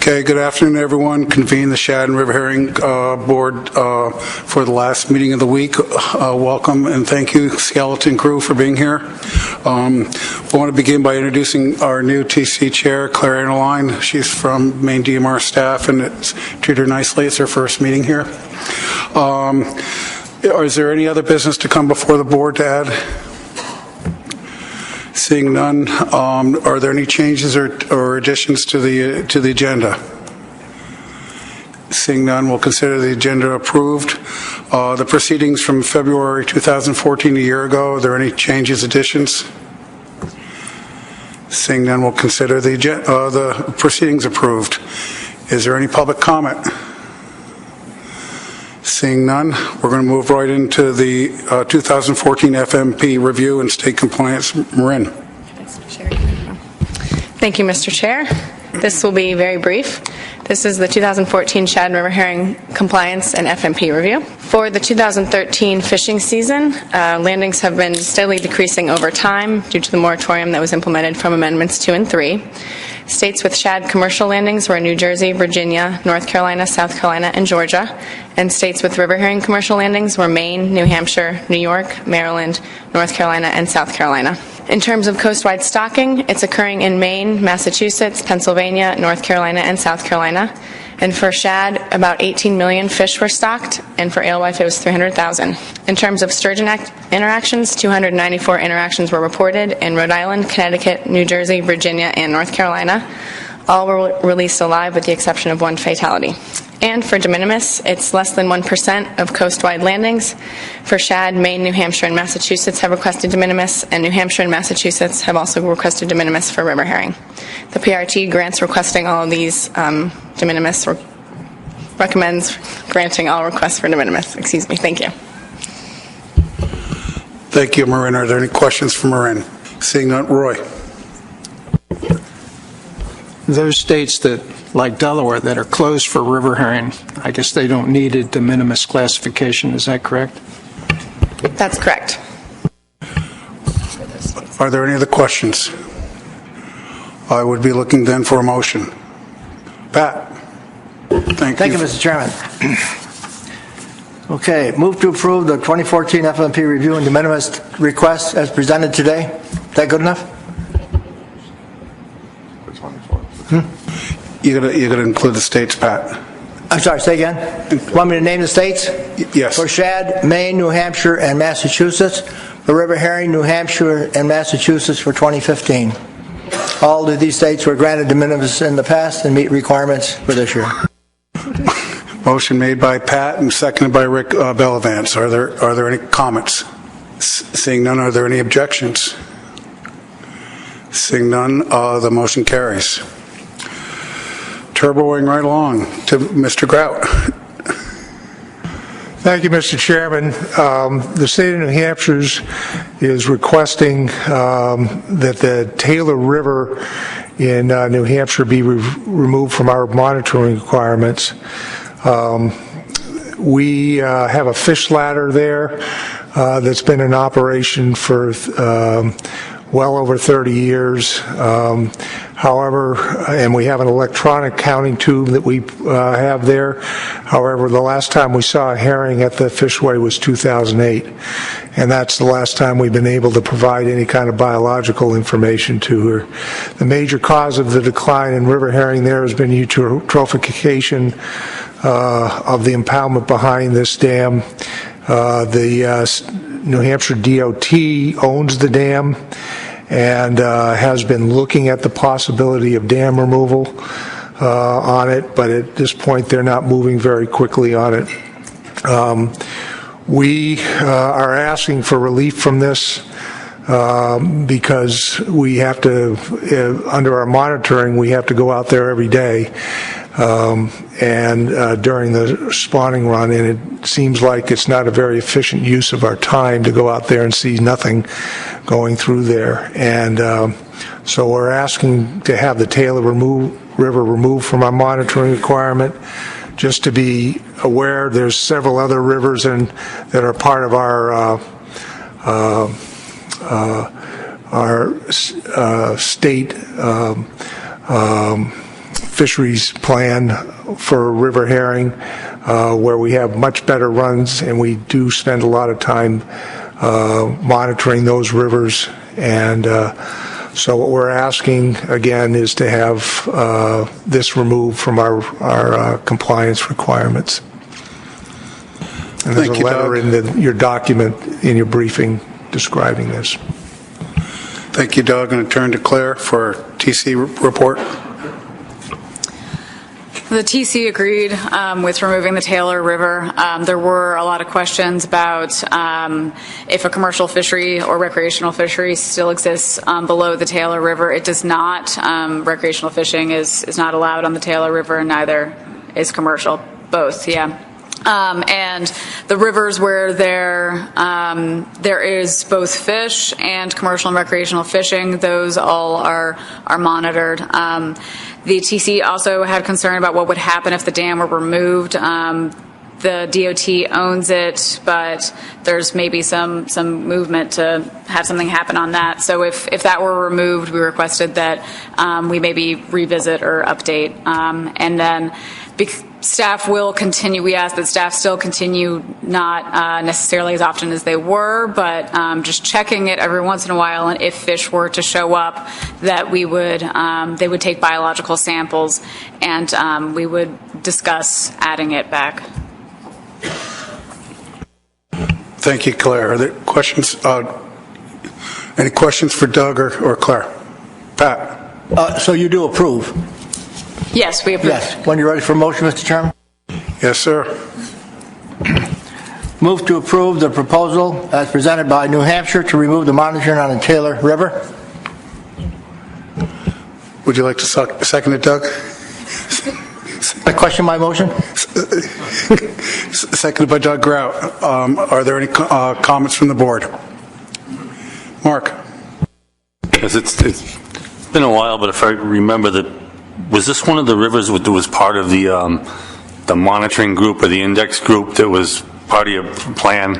Okay, good afternoon, everyone. Convene the Shad and River Herring Board for the last meeting of the week. Welcome and thank you, Skeleton Crew, for being here. I want to begin by introducing our new TC Chair, Claire Annaline. She's from Maine DMR staff and treated her nicely. It's her first meeting here. Is there any other business to come before the board to add? Seeing none, are there any changes or additions to the agenda? Seeing none, we'll consider the agenda approved. The proceedings from February 2014, a year ago, are there any changes, additions? Seeing none, we'll consider the proceedings approved. Is there any public comment? Seeing none, we're going to move right into the 2014 FMP review and state compliance. Marin. Thank you, Mr. Chair. This will be very brief. This is the 2014 Shad and River Herring Compliance and FMP Review. For the 2013 fishing season, landings have been steadily decreasing over time due to the moratorium that was implemented from Amendments 2 and 3. States with shad commercial landings were New Jersey, Virginia, North Carolina, South Carolina, and Georgia. And states with river herring commercial landings were Maine, New Hampshire, New York, Maryland, North Carolina, and South Carolina. In terms of coastwide stocking, it's occurring in Maine, Massachusetts, Pennsylvania, North Carolina, and South Carolina. And for shad, about 18 million fish were stocked, and for alewife, it was 300,000. In terms of sturgeon interactions, 294 interactions were reported in Rhode Island, Connecticut, New Jersey, Virginia, and North Carolina. All were released alive with the exception of one fatality. And for de minimis, it's less than 1% of coastwide landings. For shad, Maine, New Hampshire, and Massachusetts have requested de minimis, and New Hampshire and Massachusetts have also requested de minimis for river herring. The PRT grants requesting all of these de minimis, recommends granting all requests for de minimis. Excuse me. Thank you. Thank you, Marin. Are there any questions for Marin? Seeing none, Roy. Those states that, like Delaware, that are closed for river herring, I guess they don't need a de minimis classification. Is that correct? That's correct. Are there any other questions? I would be looking then for a motion. Pat. Thank you, Mr. Chairman. Okay, move to approve the 2014 FMP review and de minimis request as presented today. Is that good enough? You're gonna include the states, Pat. I'm sorry, say again? Want me to name the states? Yes. For shad, Maine, New Hampshire, and Massachusetts. For river herring, New Hampshire and Massachusetts for 2015. All of these states were granted de minimis in the past and meet requirements for this year. Motion made by Pat and seconded by Rick Bellavance. Are there any comments? Seeing none, are there any objections? Seeing none, the motion carries. Turboing right along to Mr. Grout. Thank you, Mr. Chairman. The state of New Hampshire is requesting that the Taylor River in New Hampshire be removed from our monitoring requirements. We have a fish ladder there that's been in operation for well over 30 years. However, and we have an electronic counting tube that we have there. However, the last time we saw a herring at the fishway was 2008, and that's the last time we've been able to provide any kind of biological information to her. The major cause of the decline in river herring there has been eutrophication of the impoundment behind this dam. The New Hampshire DOT owns the dam and has been looking at the possibility of dam removal on it, but at this point they're not moving very quickly on it. We are asking for relief from this because we have to, under our monitoring, we have to go out there every day and during the spawning run, and it seems like it's not a very efficient use of our time to go out there and see nothing going through there. And so we're asking to have the Taylor River removed from our monitoring requirement. Just to be aware, there's several other rivers that are part of our state fisheries plan for river herring, where we have much better runs, and we do spend a lot of time monitoring those rivers. And so what we're asking, again, is to have this removed from our compliance requirements. And there's Thank a you, letter Doug. in your document, in your briefing, describing this. Thank you, Doug. And I turn to Claire for TC report. The TC agreed with removing the Taylor River. There were a lot of questions about if a commercial fishery or recreational fishery still exists below the Taylor River. It does not. Recreational fishing is not allowed on the Taylor River, and neither is commercial. Both, yeah. And the rivers where there is both fish and commercial and recreational fishing, those all are monitored. The TC also had concern about what would happen if the dam were removed. The DOT owns it, but there's maybe some movement to have something happen on that. So if that were removed, we requested that we maybe revisit or update. And then staff will continue. We ask that staff still continue, not necessarily as often as they were, but just checking it every once in a while. And if fish were to show up, that we would they would take biological samples, and we would discuss adding it back. Thank you, Claire. Are there questions? Any questions for Doug or Claire? Pat? So you do approve? Yes, we approve. Yes. When you're ready for a motion, Mr. Chairman? Yes, sir. Move to approve the proposal as presented by New Hampshire to remove the monitoring on the Taylor River. Would you like to second it, Doug? I question my motion? Seconded by Doug Grout. Are there any comments from the board? Mark? Yes, it's been a while, but if I remember, was this one of the rivers that was part of the monitoring group or the index group that was part of your plan?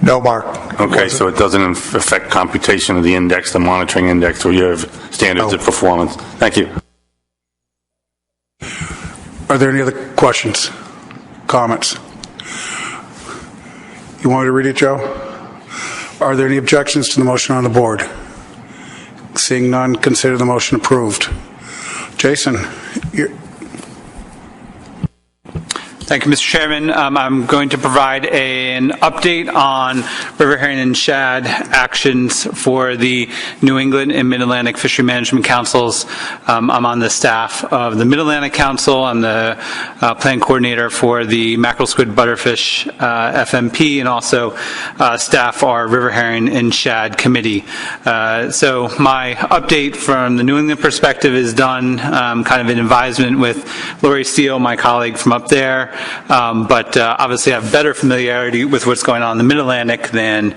No, Mark. Okay, so it doesn't affect computation of the index, the monitoring index, or your standards of performance. Thank you. Are there any other questions, comments? You want me to read it, Joe? Are there any objections to the motion on the board? Seeing none, consider the motion approved. Jason, Thank you, Mr. Chairman. I'm going to provide an update on river herring and shad actions for the New England and Mid-Atlantic Fishery Management Councils. I'm on the staff of the Mid-Atlantic Council. I'm the plan coordinator for the mackerel, squid, butterfish FMP, and also staff our river herring and shad committee. So my update from the New England perspective is done kind of in advisement with Lori Steele, my colleague from up there. But obviously I have better familiarity with what's going on in the Mid-Atlantic than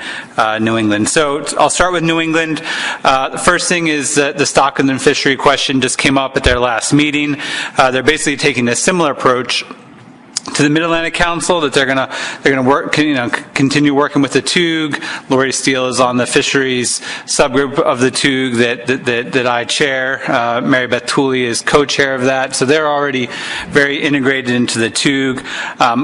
New England. So I'll start with New England. The first thing is that the stock and fishery question just came up at their last meeting. They're basically taking a similar approach to the Mid-Atlantic Council, that they're going to work, continue working with the TUG. Lori Steele is on the fisheries subgroup of the TUG that I chair. Mary Beth Tooley is co-chair of that. So they're already very integrated into the TUG.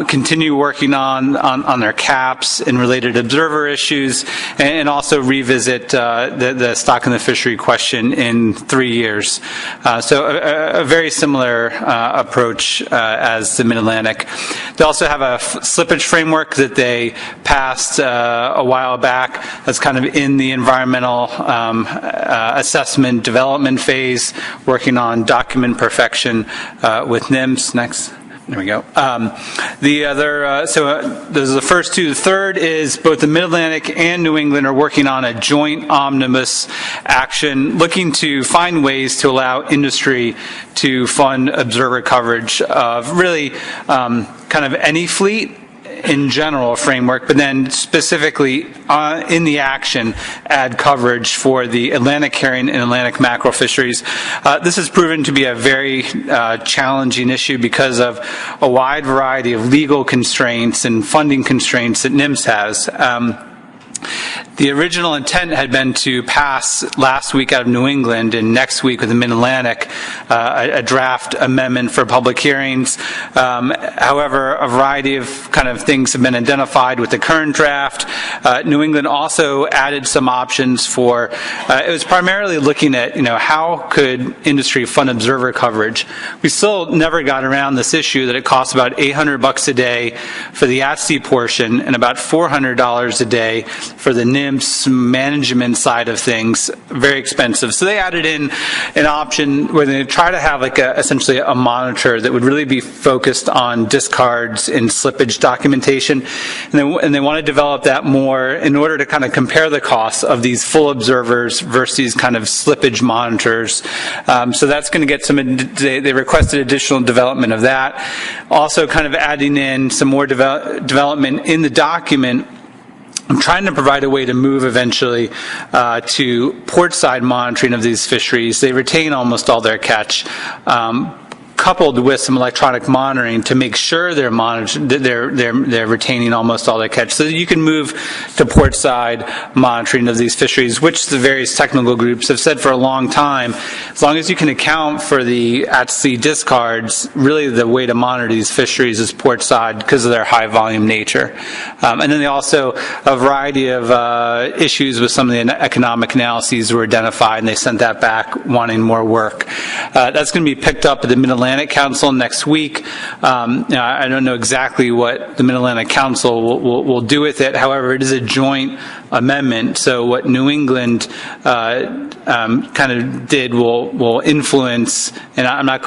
Continue working on their caps and related observer issues, and also revisit the stock and the fishery question in 3 years. So a very similar approach as the Mid-Atlantic. They also have a slippage framework that they passed a while back that's kind of in the environmental assessment development phase, working on document perfection with NIMS. Next. There we go. The other, those are the first two. The third is both the Mid-Atlantic and New England are working on a joint omnibus action, looking to find ways to allow industry to fund observer coverage of really kind of any fleet in general framework, but then specifically in the action add coverage for the Atlantic herring and Atlantic mackerel fisheries. This has proven to be a very challenging issue because of a wide variety of legal constraints and funding constraints that NIMS has. The original intent had been to pass last week out of New England and next week with the Mid-Atlantic a draft amendment for public hearings. However, a variety of kind of things have been identified with the current draft. New England also added some options for, it was primarily looking at, how could industry fund observer coverage. We still never got around this issue that it costs about $800 a day for the at-sea portion and about $400 a day for the NIMS management side of things. Very expensive. So they added in an option where they try to have essentially a monitor that would really be focused on discards and slippage documentation. And they want to develop that more in order to kind of compare the costs of these full observers versus kind of slippage monitors. So that's going to get they requested additional development of that. Also kind of adding in some more development in the document. I'm trying to provide a way to move eventually to portside monitoring of these fisheries. They retain almost all their catch, coupled with some electronic monitoring to make sure they're retaining almost all their catch, so that you can move to portside monitoring of these fisheries, which the various technical groups have said for a long time. As long as you can account for the at-sea discards, really the way to monitor these fisheries is portside because of their high volume nature. And then they also, a variety of issues with some of the economic analyses were identified, and they sent that back wanting more work. That's going to be picked up at the Mid-Atlantic Council next week. I don't know exactly what the Mid-Atlantic Council will do with it. However, it is a joint amendment, so what New England kind of did will influence, and I'm not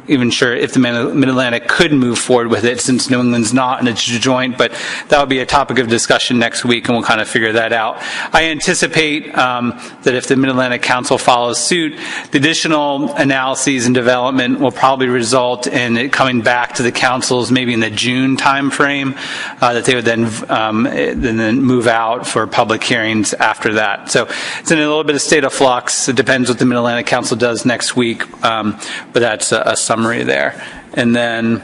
even sure if the Mid-Atlantic could move forward with it since New England's not and it's joint, but that will be a topic of discussion next week, and we'll kind of figure that out. I anticipate that if the Mid-Atlantic Council follows suit, the additional analyses and development will probably result in it coming back to the councils maybe in the June time frame, that they would then move out for public hearings after that. So it's in a little bit of state of flux. It depends what the Mid-Atlantic Council does next week, but that's a summary there. And then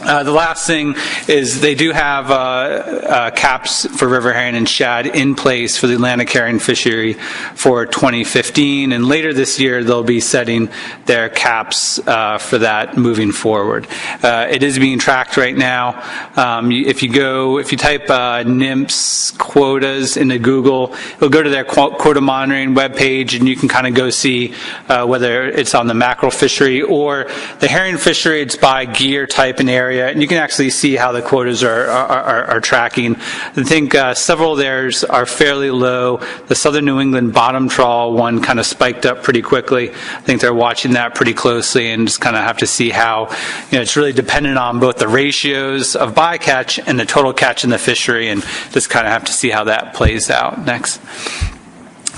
the last thing is they do have caps for river herring and shad in place for the Atlantic herring fishery for 2015, and later this year they'll be setting their caps for that moving forward. It is being tracked right now. If you type NIMS quotas into Google, it'll go to their quota monitoring webpage, and you can kind of go see whether it's on the mackerel fishery or the herring fishery. It's by gear type and area. And you can actually see how the quotas are tracking. I think several of theirs are fairly low. The southern New England bottom trawl one kind of spiked up pretty quickly. I think they're watching that pretty closely and just kind of have to see how, it's really dependent on both the ratios of bycatch and the total catch in the fishery, and just kind of have to see how that plays out next.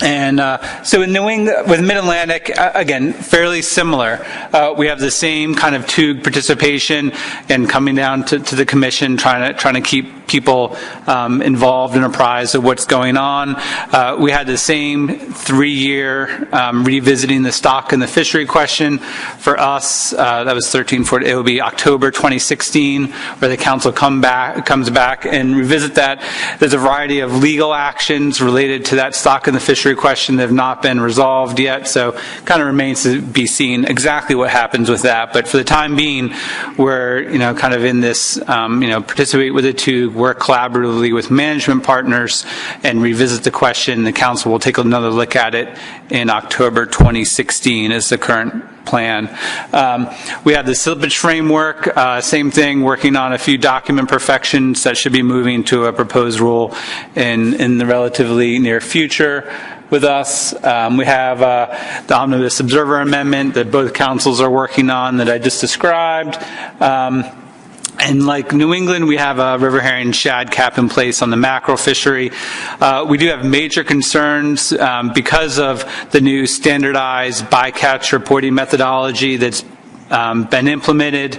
And so in New England, with Mid-Atlantic, again, fairly similar. We have the same kind of TUG participation and coming down to the commission, trying to keep people involved and apprised of what's going on. We had the same 3-year revisiting the stock and the fishery question for us. That was 13-14. It will be October 2016, where the council comes back and revisit that. There's a variety of legal actions related to that stock and the fishery question that have not been resolved yet, so kind of remains to be seen exactly what happens with that. But for the time being, we're kind of in this participate with the TUG, work collaboratively with management partners, and revisit the question. The council will take another look at it in October 2016 is the current plan. We have the slippage framework, same thing, working on a few document perfections that should be moving to a proposed rule in the relatively near future. With us, we have the Omnibus Observer Amendment that both councils are working on that I just described. And like New England, we have a river herring and shad cap in place on the mackerel fishery. We do have major concerns because of the new standardized bycatch reporting methodology that's being implemented.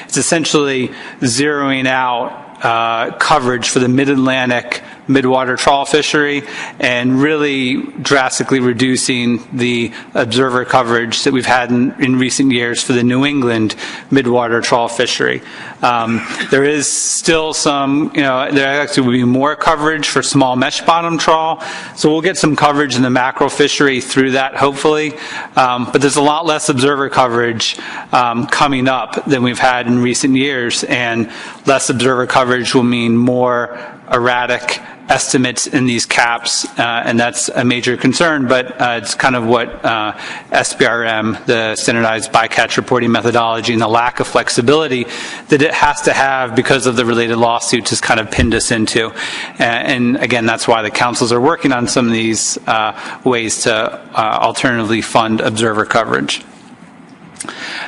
It's essentially zeroing out coverage for the Mid-Atlantic midwater trawl fishery and really drastically reducing the observer coverage that we've had in recent years for the New England midwater trawl fishery. There is still some, there actually will be more coverage for small mesh bottom trawl, so we'll get some coverage in the mackerel fishery through that, hopefully. But there's a lot less observer coverage coming up than we've had in recent years, and less observer coverage will mean more erratic estimates in these caps, and that's a major concern, but it's kind of what SBRM, the Standardized Bycatch Reporting Methodology, and the lack of flexibility that it has to have because of the related lawsuits has kind of pinned us into. And again, that's why the councils are working on some of these ways to alternatively fund observer coverage.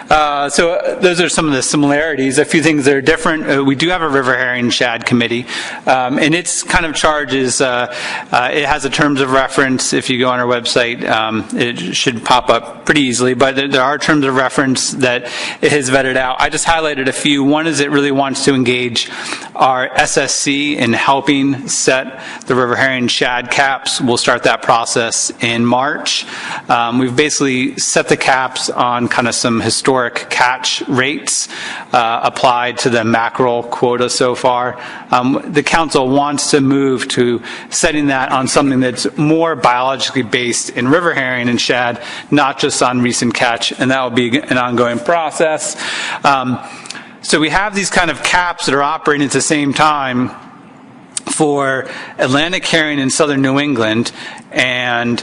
So those are some of the similarities. A few things that are different. We do have a river herring shad committee, and its kind of charge is it has a terms of reference. If you go on our website, it should pop up pretty easily, but there are terms of reference that it has vetted out. I just highlighted a few. One is it really wants to engage our SSC in helping set the river herring shad caps. We'll start that process in March. We've basically set the caps on kind of some historic catch rates applied to the mackerel quota so far. The council wants to move to setting that on something that's more biologically based in river herring and shad, not just on recent catch, and that will be an ongoing process. So we have these kind of caps that are operating at the same time for Atlantic herring in southern New England and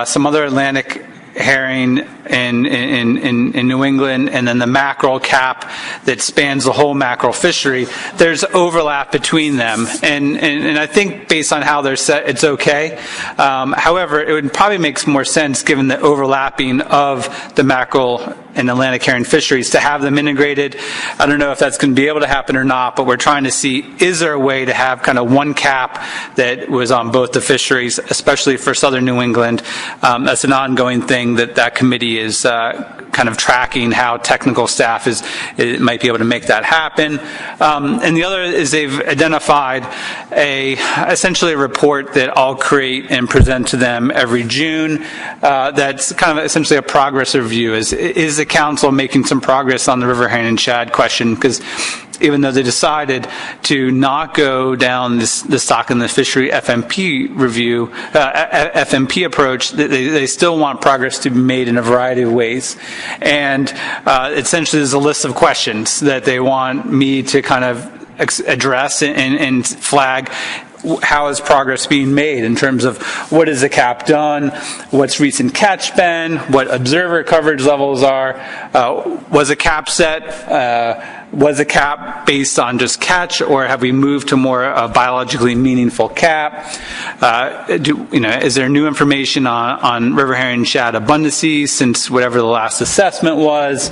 some other Atlantic herring in New England, and then the mackerel cap that spans the whole mackerel fishery. There's overlap between them, and I think based on how they're set, it's okay. However, it would probably make more sense, given the overlapping of the mackerel and Atlantic herring fisheries, to have them integrated. I don't know if that's going to be able to happen or not, but we're trying to see, is there a way to have kind of one cap that was on both the fisheries, especially for southern New England. That's an ongoing thing that committee is kind of tracking how technical staff might be able to make that happen. And the other is they've identified essentially a report that I'll create and present to them every June. That's kind of essentially a progress review. Is the council making some progress on the river herring and shad question? Because even though they decided to not go down the stock and the fishery FMP review, FMP approach, they still want progress to be made in a variety of ways. And essentially there's a list of questions that they want me to kind of address and flag. How is progress being made in terms of what has the cap done, what's recent catch been, what observer coverage levels are, was a cap set, was a cap based on just catch, or have we moved to more biologically meaningful cap? Is there new information on river herring shad abundancy since whatever the last assessment was?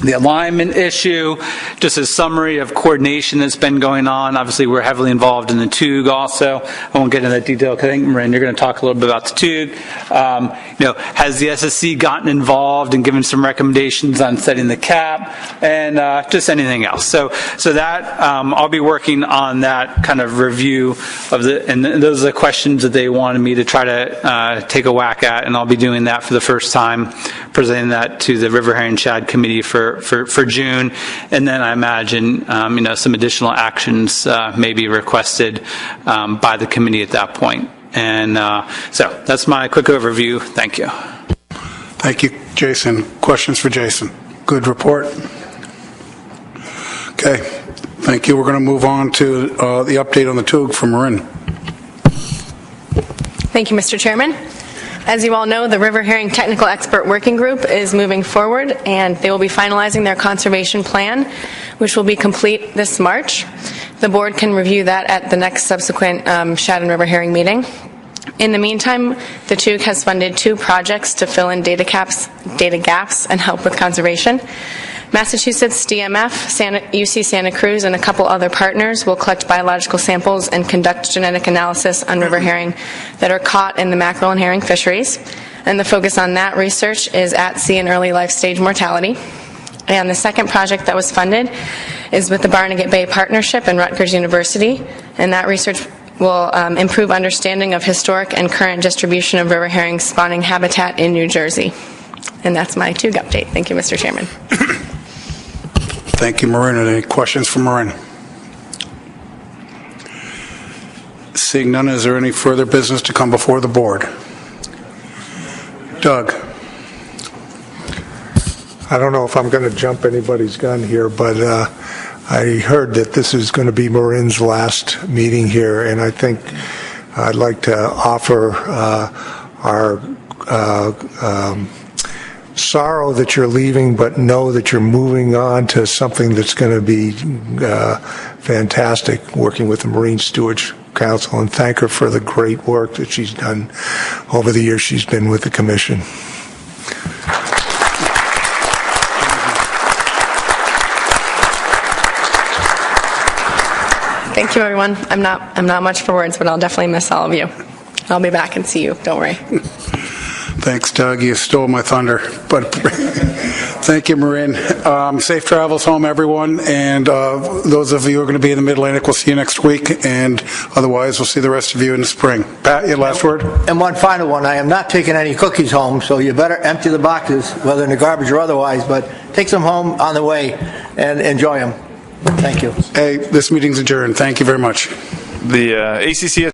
The alignment issue, just a summary of coordination that's been going on. Obviously, we're heavily involved in the TUG also. I won't get into that detail because I think, Marin, you're going to talk a little bit about the TUG. Has the SSC gotten involved and given some recommendations on setting the cap, and just anything else. So that I'll be working on that kind of review of and those are the questions that they wanted me to try to take a whack at, and I'll be doing that for the first time, presenting that to the River Herring Shad Committee for June, and then I imagine some additional actions may be requested by the committee at that point. And so that's my quick overview. Thank you. Thank you, Jason. Questions for Jason? Good report. Okay, thank you. We're going to move on to the update on the TUG from Marin. Thank you, Mr. Chairman. As you all know, the River Herring Technical Expert Working Group is moving forward, and they will be finalizing their conservation plan, which will be complete this March. The board can review that at the next subsequent Shad and River Herring meeting. In the meantime, the TUG has funded 2 projects to fill in data gaps, and help with conservation. Massachusetts DMF, UC Santa Cruz, and a couple other partners will collect biological samples and conduct genetic analysis on river herring that are caught in the mackerel and herring fisheries. And the focus on that research is at sea and early life stage mortality. And the second project that was funded is with the Barnegat Bay Partnership and Rutgers University, and that research will improve understanding of historic and current distribution of river herring spawning habitat in New Jersey. And that's my TUG update. Thank you, Mr. Chairman. Thank you, Marin. Any questions for Marin? Seeing none, is there any further business to come before the board? Doug? I don't know if I'm going to jump anybody's gun here, but I heard that this is going to be Marin's last meeting here, and I think I'd like to offer our sorrow that you're leaving, but know that you're moving on to something that's going to be fantastic, working with the Marine Stewardship Council, and thank her for the great work that she's done over the years she's been with the commission. Thank you, everyone. I'm not much for words, but I'll definitely miss all of you. I'll be back and see you. Don't worry. Thanks, Doug. You stole my thunder. But thank you, Marin. Safe travels home, everyone. And those of you who are going to be in the Mid-Atlantic, we'll see you next week. And otherwise, we'll see the rest of you in the spring. Pat, your last word? And one final one. I am not taking any cookies home, so you better empty the boxes, whether in the garbage or otherwise, but take some home on the way and enjoy them. Thank you. Hey, this meeting's adjourned. Thank you very much. The ACC